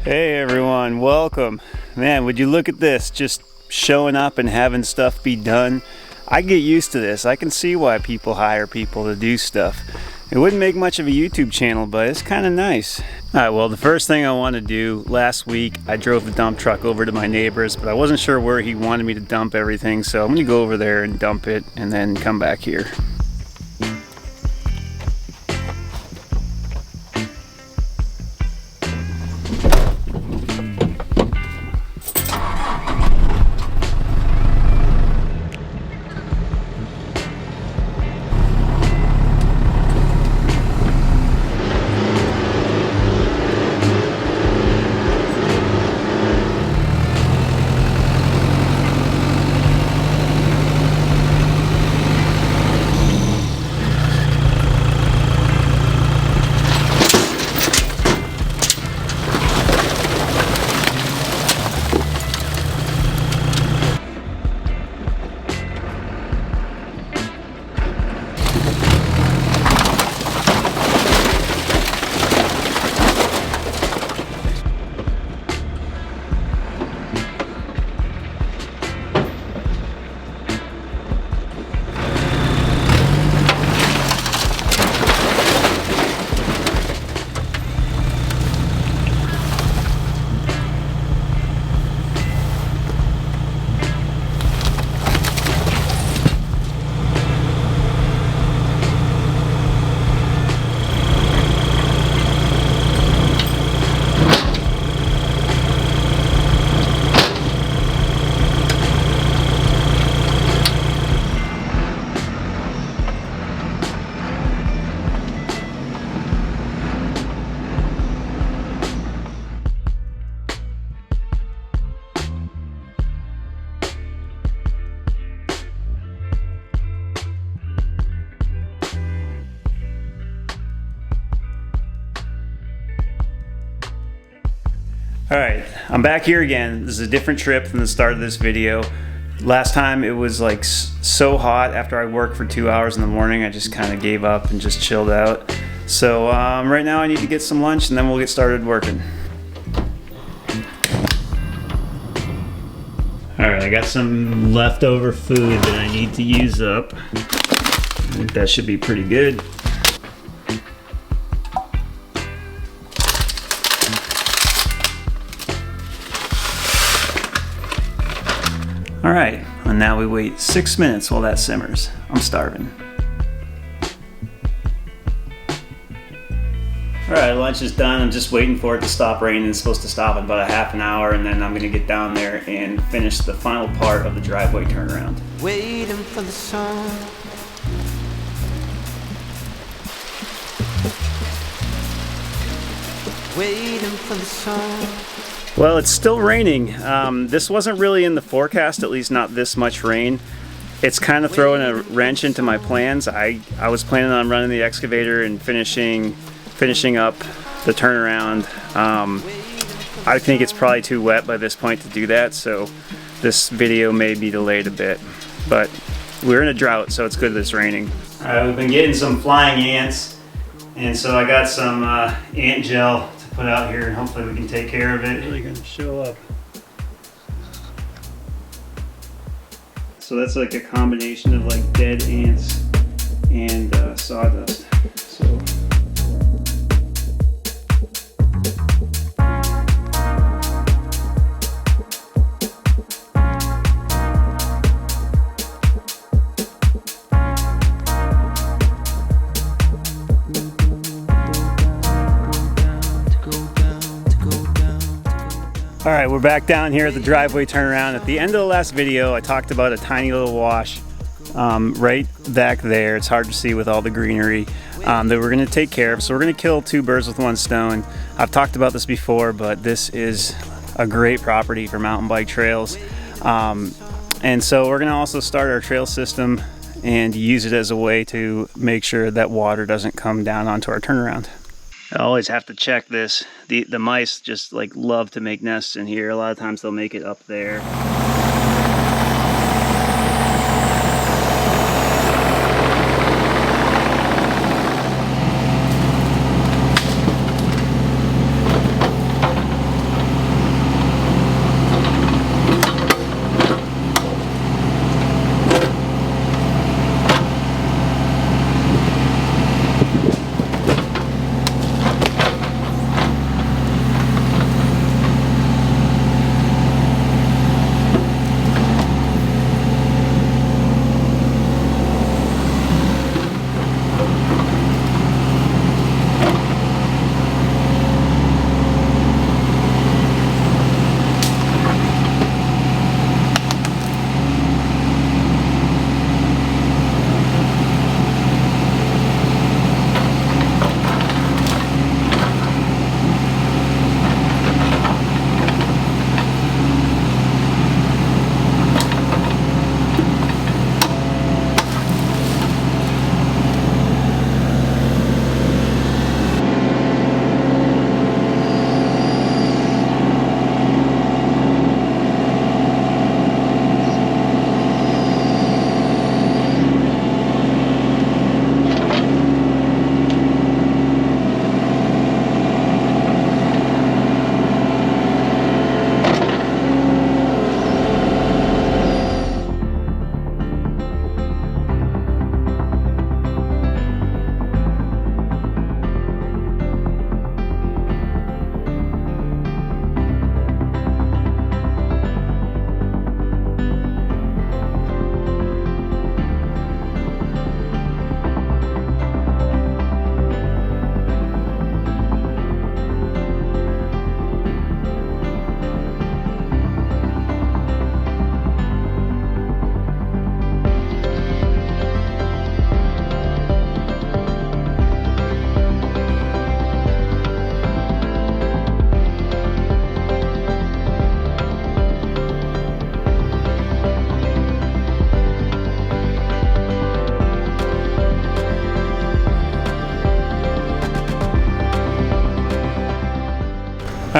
Hey everyone, welcome. Man, would you look at this, just showing up and having stuff be done. I get used to this. I can see why people hire people to do stuff. It wouldn't make much of a YouTube channel, but it's kind of nice. Alright, well, the first thing I want to do, last week I drove the dump truck over to my neighbor's, but I wasn't sure where he wanted me to dump everything, so I'm going to go over there and dump it and then come back here. Alright, I'm back here again. This is a different trip from the start of this video. Last time it was like so hot after I worked for 2 hours in the morning, I just kind of gave up and just chilled out. So right now I need to get some lunch and then we'll get started working. Alright, I got some leftover food that I need to use up. I think that should be pretty good. Alright, and now we wait 6 minutes while that simmers. I'm starving. Alright, lunch is done. I'm just waiting for it to stop raining. It's supposed to stop in about a half an hour, and then I'm going to get down there and finish the final part of the driveway turnaround. Waiting for the sun. Waiting for the sun. Well, it's still raining. This wasn't really in the forecast, at least not this much rain. It's kind of throwing a wrench into my plans. I was planning on running the excavator and finishing up the turnaround. I think it's probably too wet by this point to do that, so this video may be delayed a bit. But we're in a drought, so it's good that it's raining. Alright, we've been getting some flying ants, and so I got some ant gel put out here, and hopefully we can take care of it. Really gonna show up. So that's like a combination of like dead ants and sawdust. So Alright, we're back down here at the driveway turnaround. At the end of the last video, I talked about a tiny little wash right back there. It's hard to see with all the greenery that we're going to take care of. So we're going to kill two birds with one stone. I've talked about this before, but this is a great property for mountain bike trails. And so we're going to also start our trail system and use it as a way to make sure that water doesn't come down onto our turnaround. I always have to check this. The mice just like love to make nests in here. A lot of times they'll make it up there.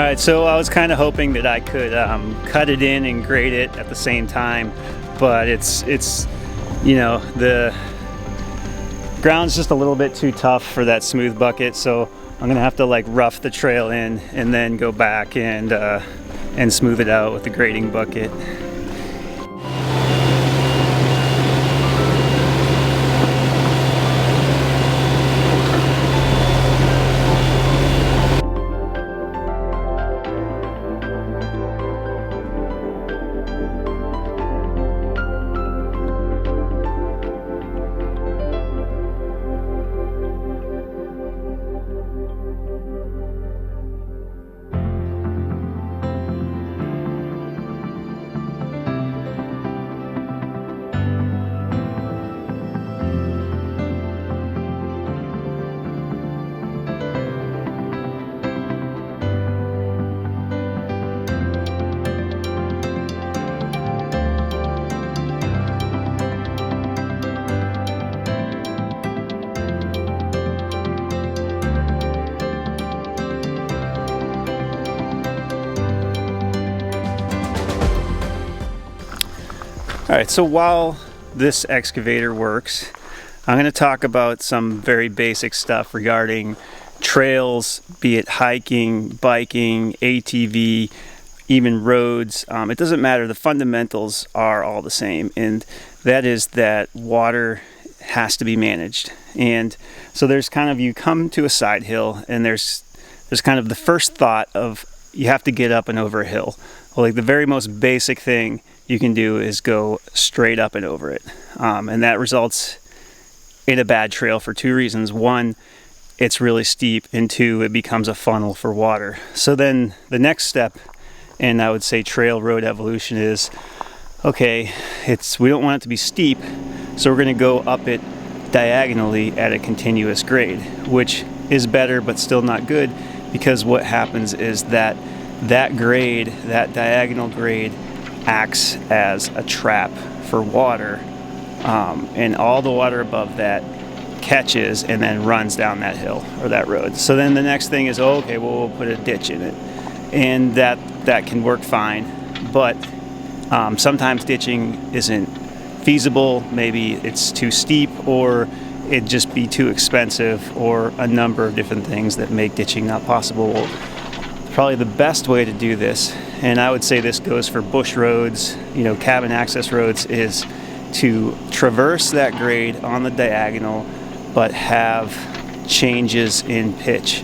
Alright, so I was kind of hoping that I could cut it in and grade it at the same time, but it's you know, the ground's just a little bit too tough for that smooth bucket, so I'm gonna have to like rough the trail in and then go back and smooth it out with the grading bucket. Alright, so while this excavator works, I'm going to talk about some very basic stuff regarding trails, be it hiking, biking, ATV, even roads. It doesn't matter, the fundamentals are all the same, and that is that water has to be managed. And so there's kind of, you come to a side hill and there's kind of the first thought of you have to get up and over a hill. Well, like the very most basic thing you can do is go straight up and over it. And that results in a bad trail for two reasons. One, it's really steep, and two, it becomes a funnel for water. So then the next step, and I would say trail road evolution, is, okay, we don't want it to be steep, so we're gonna go up it diagonally at a continuous grade, which is better but still not good, because what happens is that grade, that diagonal grade, acts as a trap for water, and all the water above that catches and then runs down that hill or that road. So then the next thing is, oh, okay, well, we'll put a ditch in it, and that can work fine, but sometimes ditching isn't feasible. Maybe it's too steep, or it'd just be too expensive, or a number of different things that make ditching not possible. Well, probably the best way to do this, and I would say this goes for bush roads, you know, cabin access roads, is to traverse that grade on the diagonal, but have changes in pitch.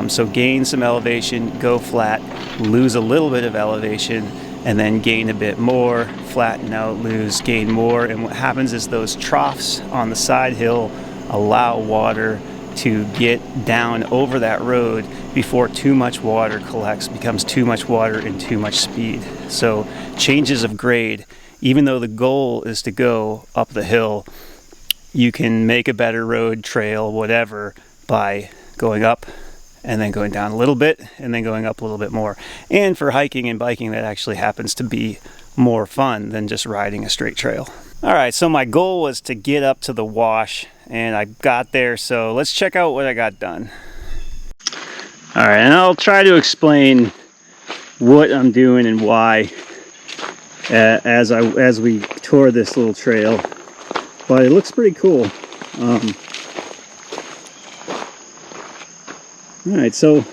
So gain some elevation, go flat, lose a little bit of elevation, and then gain a bit more, flatten out, lose, gain more. And what happens is those troughs on the side hill allow water to get down over that road before too much water collects, becomes too much water and too much speed. So changes of grade, even though the goal is to go up the hill, you can make a better road, trail, whatever, by going up and then going down a little bit and then going up a little bit more. And for hiking and biking, that actually happens to be more fun than just riding a straight trail. All right, so my goal was to get up to the wash, and I got there, so let's check out what I got done. All right, and I'll try to explain what I'm doing and why as we tour this little trail, but it looks pretty cool. All right, so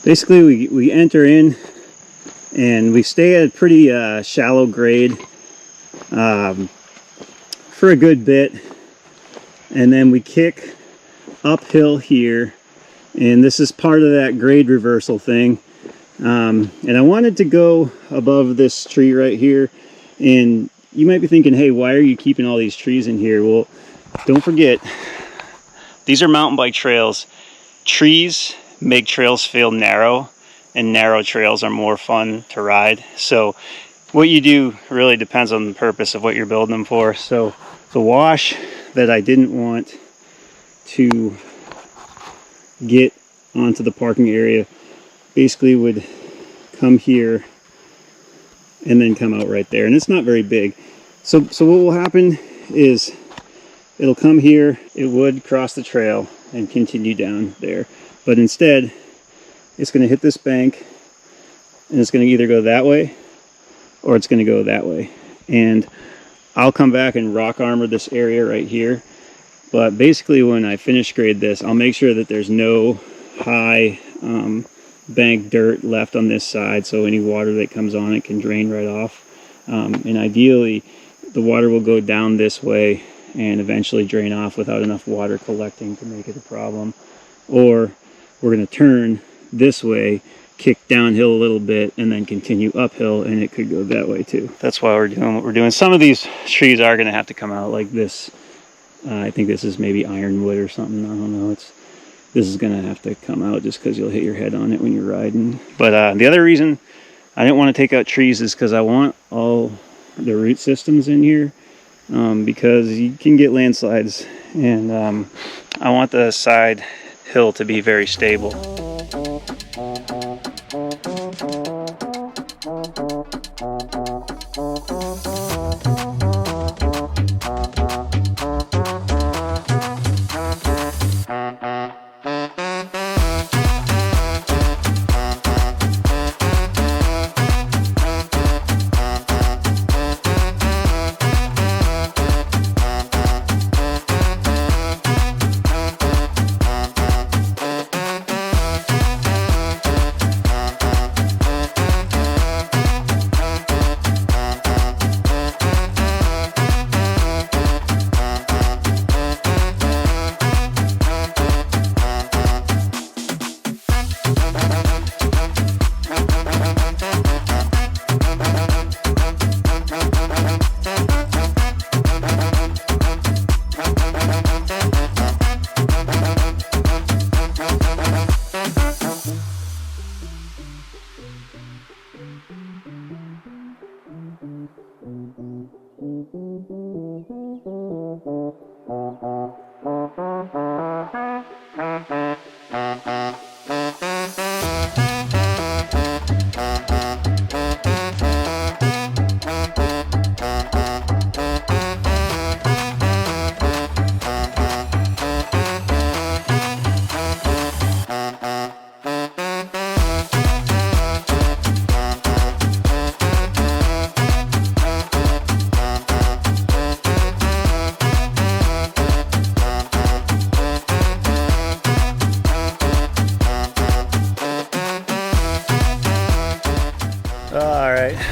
basically we enter in and we stay at a pretty shallow grade for a good bit, and then we kick uphill here, and this is part of that grade reversal thing. And I wanted to go above this tree right here, and you might be thinking, hey, why are you keeping all these trees in here? Well, don't forget, these are mountain bike trails. Trees make trails feel narrow, and narrow trails are more fun to ride. So what you do really depends on the purpose of what you're building them for. So the wash that I didn't want to get onto the parking area basically would come here and then come out right there, and it's not very big. So what will happen is it'll come here, it would cross the trail and continue down there, but instead it's going to hit this bank, and it's going to either go that way or it's going to go that way. And I'll come back and rock armor this area right here. But basically when I finish grade this, I'll make sure that there's no high bank dirt left on this side, so any water that comes on it can drain right off. And ideally the water will go down this way and eventually drain off without enough water collecting to make it a problem. Or we're going to turn this way, kick downhill a little bit, and then continue uphill, and it could go that way too. That's why we're doing what we're doing. Some of these trees are going to have to come out like this. I think this is maybe ironwood or something. I don't know. This is going to have to come out just because you'll hit your head on it when you're riding. But the other reason I didn't want to take out trees is because I want all the root systems in here, because you can get landslides, and I want the side hill to be very stable.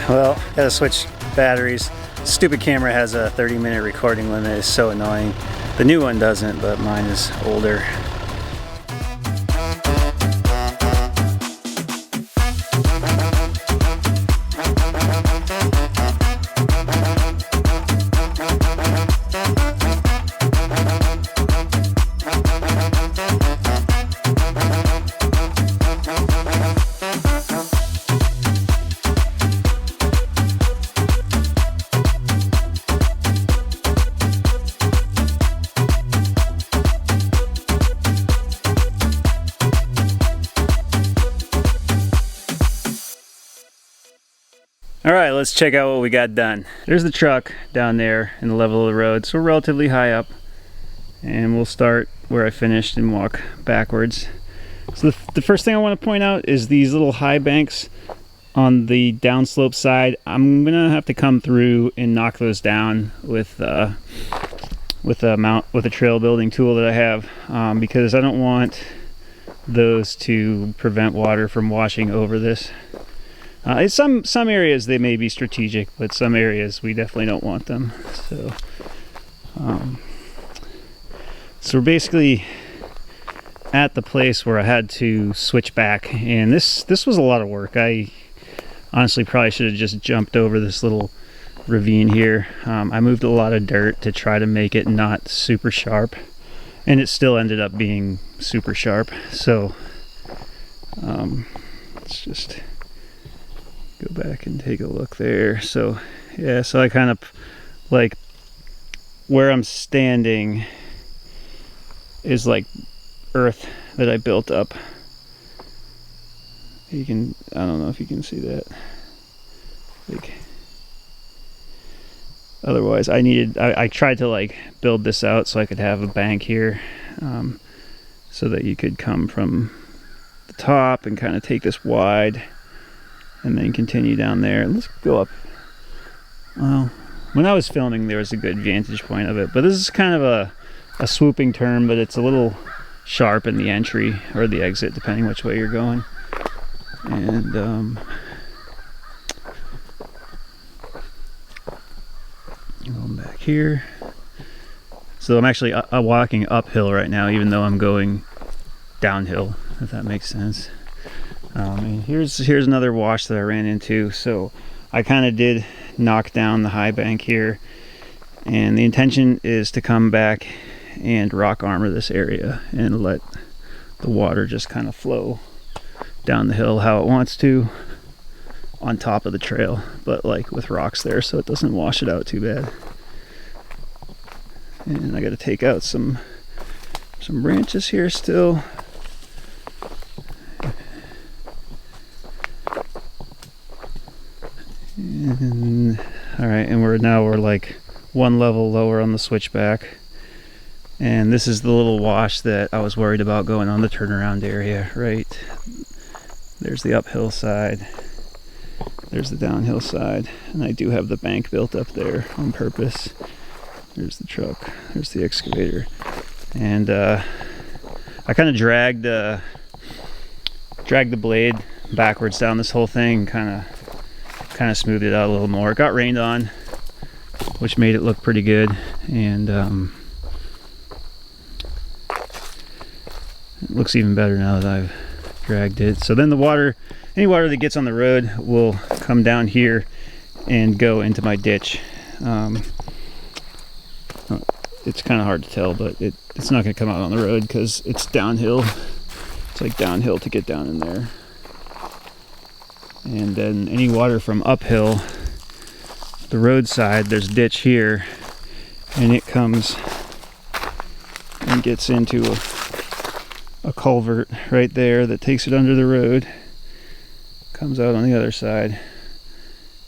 Well, gotta switch batteries. Stupid camera has a 30-minute recording limit. It's so annoying. The new one doesn't, but mine is older. All right, let's check out what we got done. There's the truck down there in the level of the road, so we're relatively high up. And we'll start where I finished and walk backwards. So the first thing I want to point out is these little high banks on the downslope side. I'm gonna have to come through and knock those down with a trail building tool that I have, because I don't want those to prevent water from washing over this. In some areas they may be strategic, but some areas we definitely don't want them. So we're basically at the place where I had to switch back, and this was a lot of work. I honestly probably should have just jumped over this little ravine here. I moved a lot of dirt to try to make it not super sharp, and it still ended up being super sharp. So let's just go back and take a look there. So yeah, so I kind of like where I'm standing is like earth that I built up. You can, I don't know if you can see that. Like, otherwise I tried to like build this out so I could have a bank here, so that you could come from the top and kind of take this wide and then continue down there. Let's go up. Well, when I was filming there was a good vantage point of it, but this is kind of a swooping turn, but it's a little sharp in the entry or the exit depending which way you're going. And going back here. So I'm actually walking uphill right now, even though I'm going downhill, if that makes sense. And here's another wash that I ran into. So I kind of did knock down the high bank here, and the intention is to come back and rock armor this area and let the water just kind of flow down the hill how it wants to on top of the trail, but like with rocks there so it doesn't wash it out too bad. And I got to take out some branches here still. And all right, and we're like one level lower on the switchback. And this is the little wash that I was worried about going on the turnaround area, right? There's the uphill side. There's the downhill side. And I do have the bank built up there on purpose. There's the truck. There's the excavator. And I kind of dragged the blade backwards down this whole thing, kind of smoothed it out a little more. It got rained on, which made it look pretty good. And it looks even better now that I've dragged it. So then the water, any water that gets on the road will come down here and go into my ditch. It's kind of hard to tell, but it's not going to come out on the road because it's downhill. It's like downhill to get down in there. And then any water from uphill, the roadside, there's a ditch here, and it comes and gets into a culvert right there that takes it under the road, comes out on the other side.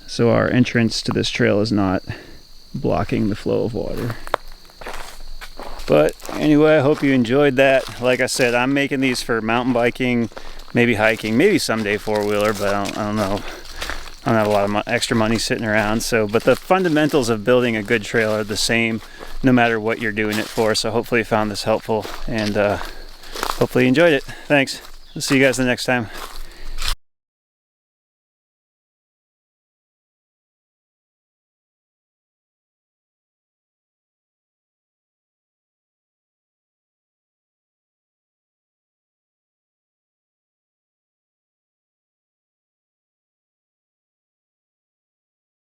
So our entrance to this trail is not blocking the flow of water. But anyway, I hope you enjoyed that. Like I said, I'm making these for mountain biking, maybe hiking, maybe someday four-wheeler, but I don't know. I don't have a lot of extra money sitting around. But the fundamentals of building a good trail are the same no matter what you're doing it for. So hopefully you found this helpfully, and hopefully you enjoyed it. Thanks. I'll see you guys the next time.